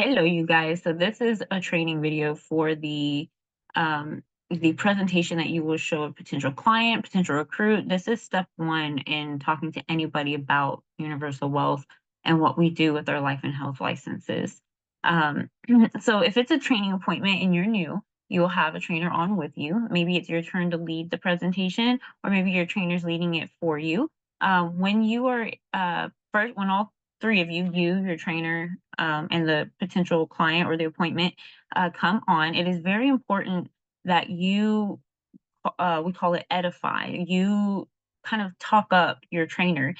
Hello, you guys. So this is a training video for the presentation that you will show a potential client, potential recruit. This is step one in talking to anybody about universal wealth and what we do with our life and health licenses. Um, so if it's a training appointment and you're new, you'll have a trainer on with you. Maybe it's your turn to lead the presentation, or maybe your trainer's leading it for you. When you are first, when all three of you, your trainer, and the potential client or the appointment come on, it is very important that you, we call it edify, you kind of talk up your trainer.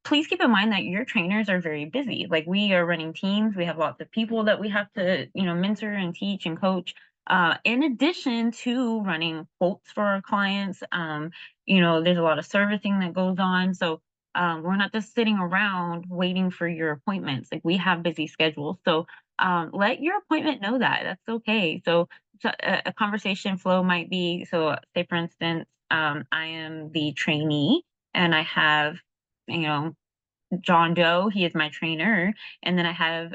Please keep in mind that your trainers are very busy. Like, we are running teams, we have lots of people that we have to, mentor and teach and coach. In addition to running quotes for our clients, there's a lot of servicing that goes on. So we're not just sitting around waiting for your appointments. Like, we have busy schedules. So let your appointment know that. That's okay. So a conversation flow might be, so say for instance, I am the trainee and I have, you know, John Doe, he is my trainer, and then I have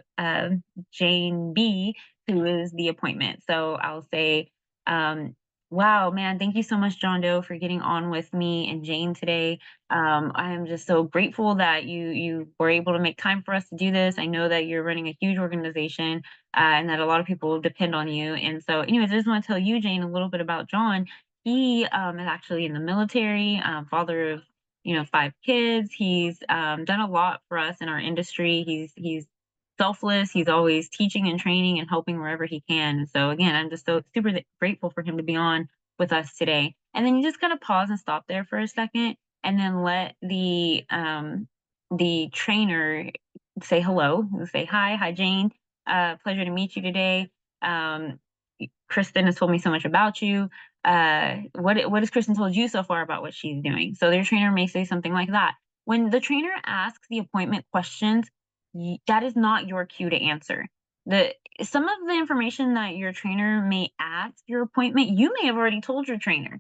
Jane B, who is the appointment. So I'll say, um, "Wow, man, thank you so much, John Doe, for getting on with me and Jane today. I am just so grateful that you were able to make time for us to do this. I know that you're running a huge organization, and that a lot of people depend on you. And so, anyways, I just want to tell you, Jane, a little bit about John. He is actually in the military, father of 5 kids. He's done a lot for us in our industry. He's selfless. He's always teaching and training and helping wherever he can. And so again, I'm just so super grateful for him to be on with us today. And then you just kind of pause and stop there for a second, and then let the trainer say hello. Say hi, Jane. Pleasure to meet you today. Um, Kristen has told me so much about you. What has Kristen told you so far about what she's doing? So their trainer may say something like that. When the trainer asks the appointment questions, that is not your cue to answer. The Some of the information that your trainer may ask your appointment, you may have already told your trainer,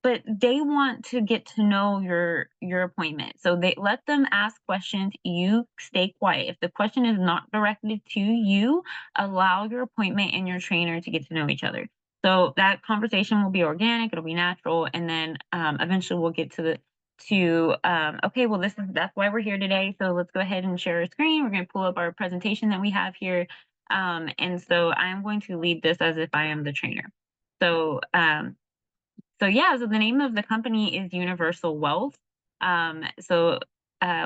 but they want to get to know your appointment. So they let them ask questions, you stay quiet. If the question is not directed to you, allow your appointment and your trainer to get to know each other. So that conversation will be organic, it'll be natural, and then eventually we'll get to okay, well, that's why we're here today. So let's go ahead and share our screen. We're going to pull up our presentation that we have here. And so I'm going to lead this as if I am the trainer. So so the name of the company is Universal Wealth.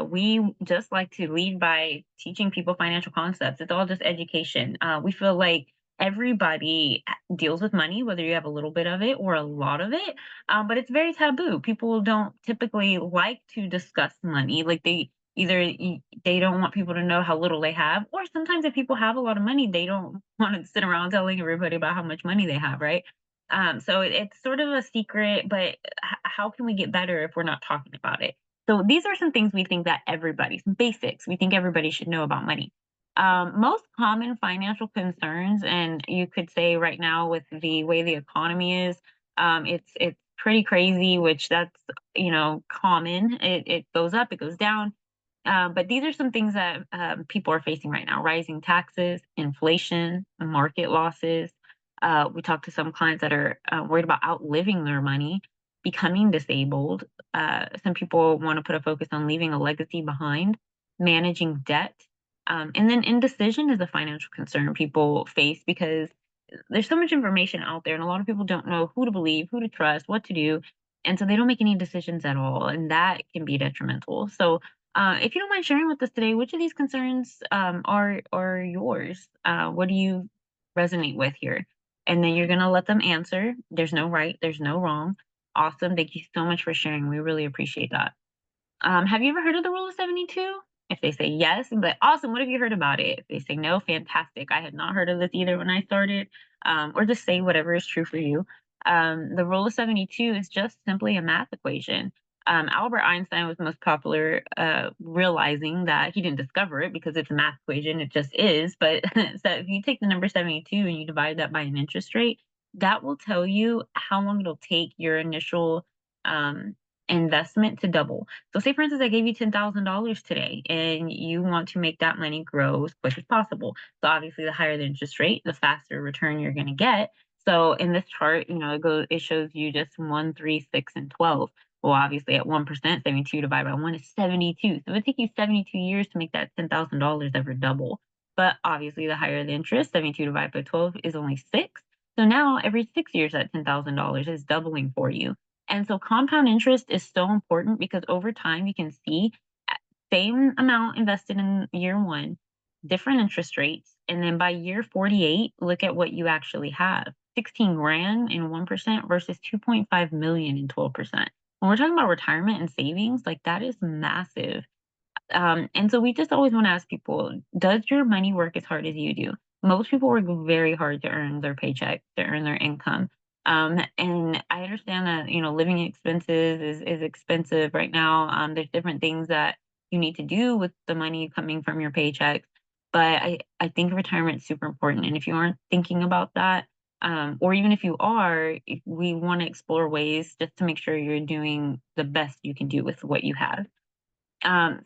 We just like to lead by teaching people financial concepts. It's all just education. We feel like everybody deals with money, whether you have a little bit of it or a lot of it, but it's very taboo. People don't typically like to discuss money. Like, they don't want people to know how little they have, or sometimes if people have a lot of money, they don't want to sit around telling everybody about how much money they have, right? It's sort of a secret, but how can we get better if we're not talking about it? So these are some things we think that some basics we think everybody should know about money. Most common financial concerns, and you could say right now with the way the economy is, it's pretty crazy, which that's common. It goes up, it goes down. But these are some things that people are facing right now: rising taxes, inflation, market losses. We talked to some clients that are worried about outliving their money, becoming disabled. Some people want to put a focus on leaving a legacy behind, managing debt. And then indecision is a financial concern people face because there's so much information out there, and a lot of people don't know who to believe, who to trust, what to do. And so they don't make any decisions at all. And that can be detrimental. So, if you don't mind sharing with us today, which of these concerns are yours? What do you resonate with here? And then you're gonna let them answer. There's no right, there's no wrong. Awesome. Thank you so much for sharing. We really appreciate that. Have you ever heard of the Rule of 72? If they say yes, but awesome. What have you heard about it? If they say no, fantastic. I had not heard of this either when I started. Or just say whatever is true for you. The Rule of 72 is just simply a math equation. Albert Einstein was most popular, realizing that he didn't discover it because it's a math equation, it just is. But so if you take the number 72 and you divide that by an interest rate, that will tell you how long it'll take your initial investment to double. So say for instance, I gave you $10,000 today and you want to make that money grow as quick as possible. So obviously the higher the interest rate, the faster return you're going to get. So in this chart, it shows you just 1, 3, 6, and 12. Well, obviously at 1%, 72 divided by 1 is 72. So it would take you 72 years to make that $10,000 ever double. But obviously the higher the interest, 72 divided by 12 is only 6. So now every 6 years, that $10,000 is doubling for you. And so compound interest is so important because over time you can see same amount invested in year one, different interest rates, and then by year 48, look at what you actually have. 16 grand in 1% versus 2.5 million in 12%. When we're talking about retirement and savings, like that is massive. And so we just always want to ask people, does your money work as hard as you do? Most people work very hard to earn their paycheck, to earn their income. And I understand that, living expenses is expensive right now. There's different things that you need to do with the money coming from your paychecks. But I think retirement is super important. And if you aren't thinking about that, or even if you are, we want to explore ways just to make sure you're doing the best you can do with what you have.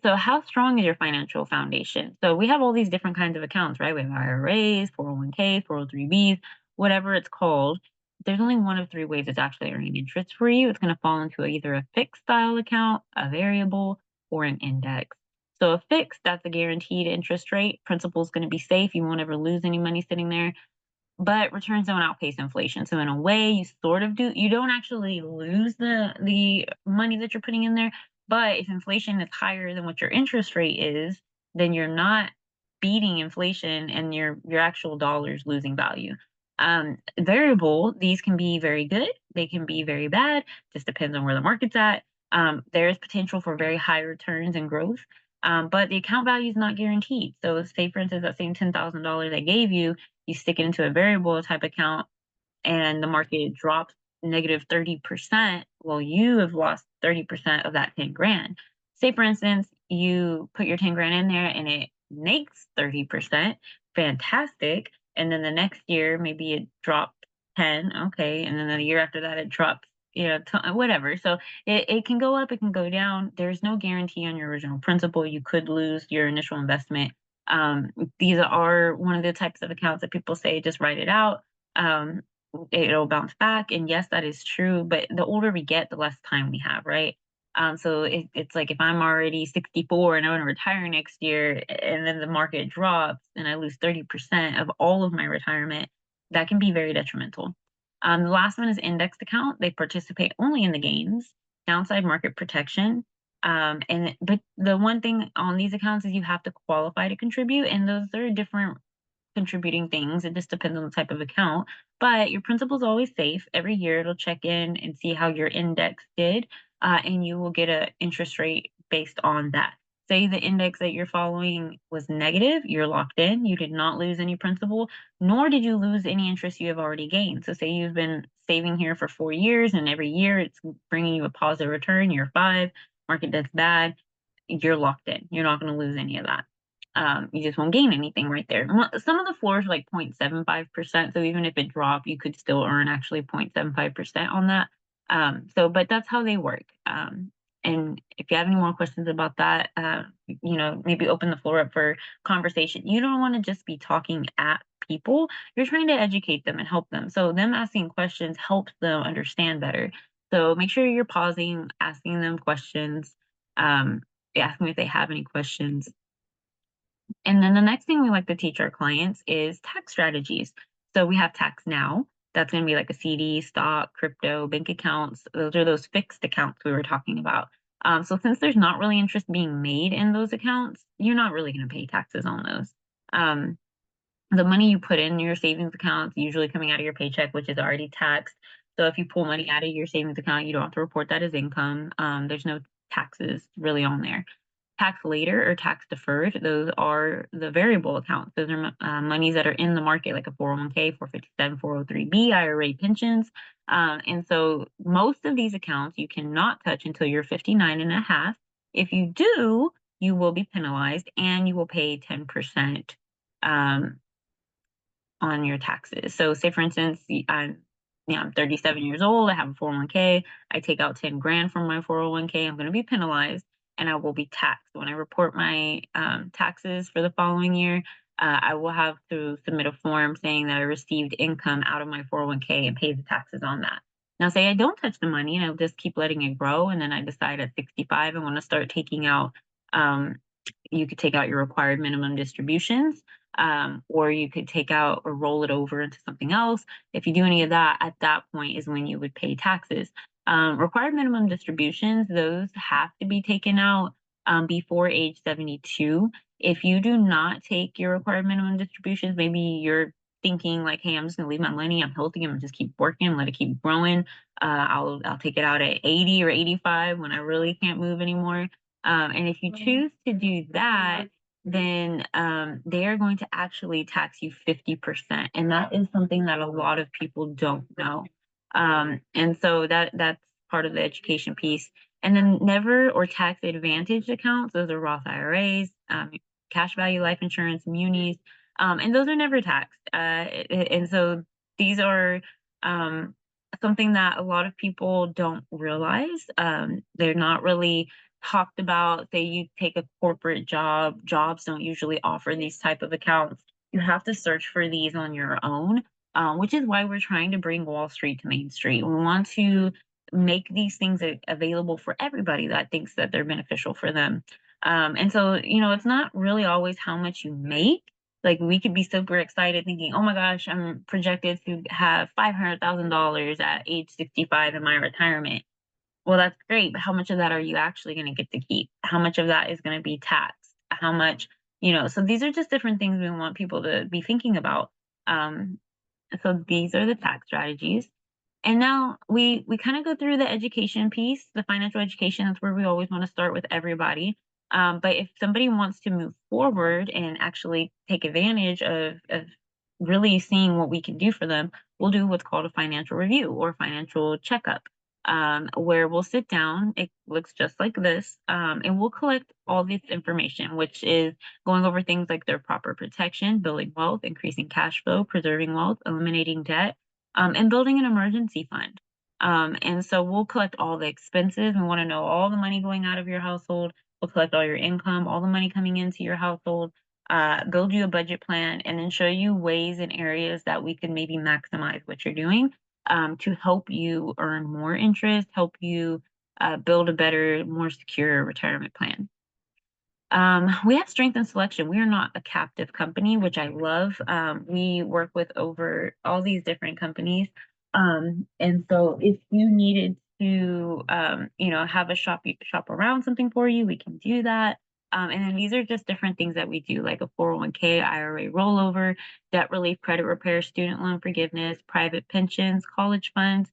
So how strong is your financial foundation? So we have all these different kinds of accounts, right? We have IRAs, 401ks, 403bs, whatever it's called. There's only one of three ways it's actually earning interest for you. It's going to fall into either a fixed style account, a variable, or an index. So a fixed, that's a guaranteed interest rate. Principal is going to be safe. You won't ever lose any money sitting there, but returns don't outpace inflation. So in a way, you sort of do. You don't actually lose the money that you're putting in there, but if inflation is higher than what your interest rate is, then you're not beating inflation, and your actual dollars losing value. Variable, these can be very good. They can be very bad. Just depends on where the market's at. There is potential for very high returns and growth. But the account value is not guaranteed. So say for instance, that same $10,000 I gave you, you stick it into a variable type account and the market drops negative 30%, well, you have lost 30% of that 10 grand. Say, for instance, you put your 10 grand in there and it makes 30%, fantastic. And then the next year, maybe it dropped 10, okay. And then the year after that, it drops, whatever. So it can go up, it can go down. There's no guarantee on your original principal. You could lose your initial investment. These are one of the types of accounts that people say just write it out. It'll bounce back. And yes, that is true. But the older we get, the less time we have, right? So it's like if I'm already 64 and I want to retire next year, and then the market drops and I lose 30% of all of my retirement, that can be very detrimental. The last one is indexed account. They participate only in the gains, downside market protection. But the one thing on these accounts is you have to qualify to contribute, and those are different contributing things. It just depends on the type of account, but your principal is always safe. Every year it'll check in and see how your index did, and you will get an interest rate based on that. Say the index that you're following was negative, you're locked in. You did not lose any principal, nor did you lose any interest you have already gained. So say you've been saving here for 4 years, and every year it's bringing you a positive return. Year 5, market does bad, you're locked in. You're not going to lose any of that. You just won't gain anything right there. Some of the floors are like 0.75%. So even if it dropped, you could still earn actually 0.75% on that. But that's how they work. And if you have any more questions about that, maybe open the floor up for conversation. You don't want to just be talking at people. You're trying to educate them and help them. So them asking questions helps them understand better. So make sure you're pausing, asking them questions, asking if they have any questions. And then the next thing we like to teach our clients is tax strategies. So we have tax now. That's going to be like a CD, stock, crypto, bank accounts. Those are those fixed accounts we were talking about. So since there's not really interest being made in those accounts, you're not really going to pay taxes on those. The money you put in your savings account is usually coming out of your paycheck, which is already taxed. So if you pull money out of your savings account, you don't have to report that as income. There's no taxes really on there. Tax later or tax deferred, those are the variable accounts. Those are monies that are in the market, like a 401k, 457, 403b, IRA, pensions. And so most of these accounts you cannot touch until you're 59 and a half. If you do, you will be penalized and you will pay 10% on your taxes. So say for instance, I'm 37 years old, I have a 401k, I take out 10 grand from my 401k, I'm going to be penalized and I will be taxed. When I report my taxes for the following year, I will have to submit a form saying that I received income out of my 401k and pay the taxes on that. Now, say I don't touch the money and I'll just keep letting it grow, and then I decide at 65 I want to start taking out. Um, you could take out your required minimum distributions, or you could take out or roll it over into something else. If you do any of that, at that point is when you would pay taxes. Required minimum distributions, those have to be taken out before age 72. If you do not take your required minimum distributions, maybe you're thinking like, hey, I'm just gonna leave my money, I'm healthy, I'm gonna just keep working, let it keep growing. I'll take it out at 80 or 85 when I really can't move anymore. And if you choose to do that, then they are going to actually tax you 50%. And that is something that a lot of people don't know. And so that's part of the education piece. And then never or tax advantage accounts, those are Roth IRAs, cash value life insurance, munis, and those are never taxed. And so these are something that a lot of people don't realize. They're not really talked about. Say you take a corporate job, jobs don't usually offer these type of accounts. You have to search for these on your own, which is why we're trying to bring Wall Street to Main Street. We want to make these things available for everybody that thinks that they're beneficial for them. And so, it's not really always how much you make. Like we could be super excited thinking, oh my gosh, I'm projected to have $500,000 at age 65 in my retirement. Well, that's great, but how much of that are you actually gonna get to keep? How much of that is gonna be taxed? How much, so these are just different things we want people to be thinking about. Um, so these are the tax strategies. And now we kind of go through the education piece, the financial education. That's where we always want to start with everybody. But if somebody wants to move forward and actually take advantage of really seeing what we can do for them, we'll do what's called a financial review or financial checkup, where we'll sit down. It looks just like this, and we'll collect all this information, which is going over things like their proper protection, building wealth, increasing cash flow, preserving wealth, eliminating debt, and building an emergency fund. And so we'll collect all the expenses. We want to know all the money going out of your household. We'll collect all your income, all the money coming into your household, build you a budget plan, and then show you ways and areas that we can maybe maximize what you're doing to help you earn more interest, help you build a better, more secure retirement plan. We have strength and selection. We are not a captive company, which I love. We work with over all these different companies. And so if you needed to, have a shop around something for you, we can do that. And then these are just different things that we do, like a 401k, IRA rollover, debt relief, credit repair, student loan forgiveness, private pensions, college funds,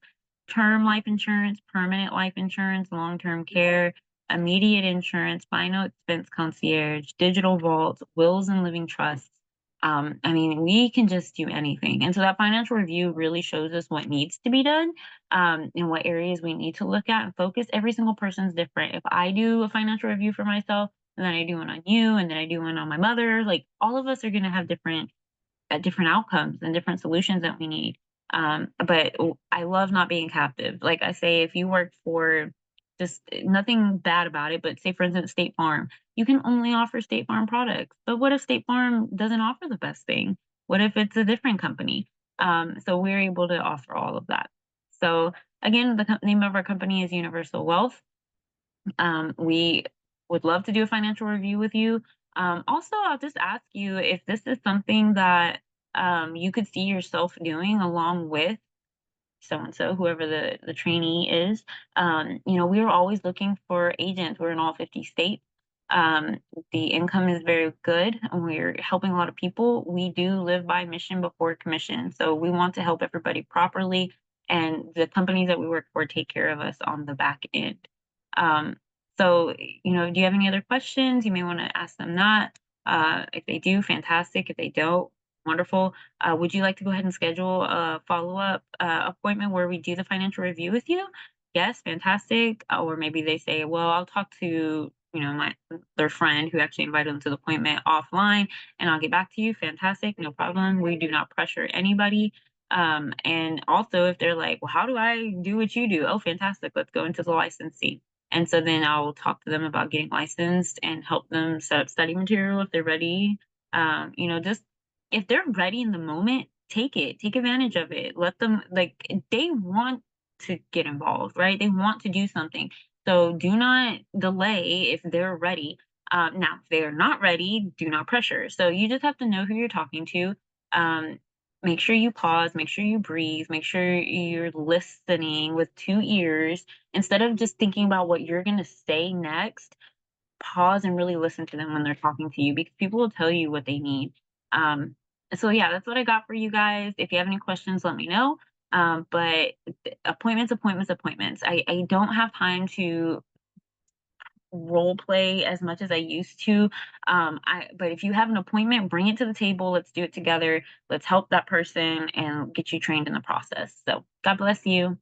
term life insurance, permanent life insurance, long-term care, immediate insurance, final expense concierge, digital vaults, wills and living trusts. I mean, we can just do anything. And so that financial review really shows us what needs to be done, and what areas we need to look at and focus. Every single person's different. If I do a financial review for myself, and then I do one on you, and then I do one on my mother, like all of us are going to have different outcomes and different solutions that we need. But I love not being captive. Like I say, if you work for just nothing bad about it, but say for instance, State Farm, you can only offer State Farm products. But what if State Farm doesn't offer the best thing? What if it's a different company? So we're able to offer all of that. So again, the name of our company is Universal Wealth. We would love to do a financial review with you. Also, I'll just ask you if this is something that you could see yourself doing along with so and so, whoever the trainee is. We are always looking for agents. We're in all 50 states. The income is very good, and we're helping a lot of people. We do live by mission before commission, so we want to help everybody properly, and the companies that we work for take care of us on the back end. Um, so, do you have any other questions? You may want to ask them that. If they do, fantastic. If they don't, wonderful. Would you like to go ahead and schedule a follow-up appointment where we do the financial review with you? Yes, fantastic. Or maybe they say, well, I'll talk to, their friend who actually invited them to the appointment offline and I'll get back to you. Fantastic, no problem. We do not pressure anybody. And also if they're like, well, how do I do what you do? Oh, fantastic. Let's go into the licensing. And so then I'll talk to them about getting licensed and help them set up study material if they're ready. Just if they're ready in the moment, take it, take advantage of it. Let them, like, they want to get involved, right? They want to do something. So do not delay if they're ready. Now, if they're not ready, do not pressure. So you just have to know who you're talking to. Um, Make sure you pause, make sure you breathe, make sure you're listening with two ears instead of just thinking about what you're going to say next. Pause and really listen to them when they're talking to you because people will tell you what they need. Um, so yeah, that's what I got for you guys. If you have any questions, let me know. But appointments, appointments, appointments. I don't have time to role play as much as I used to. But if you have an appointment, bring it to the table. Let's do it together. Let's help that person and get you trained in the process. So God bless you.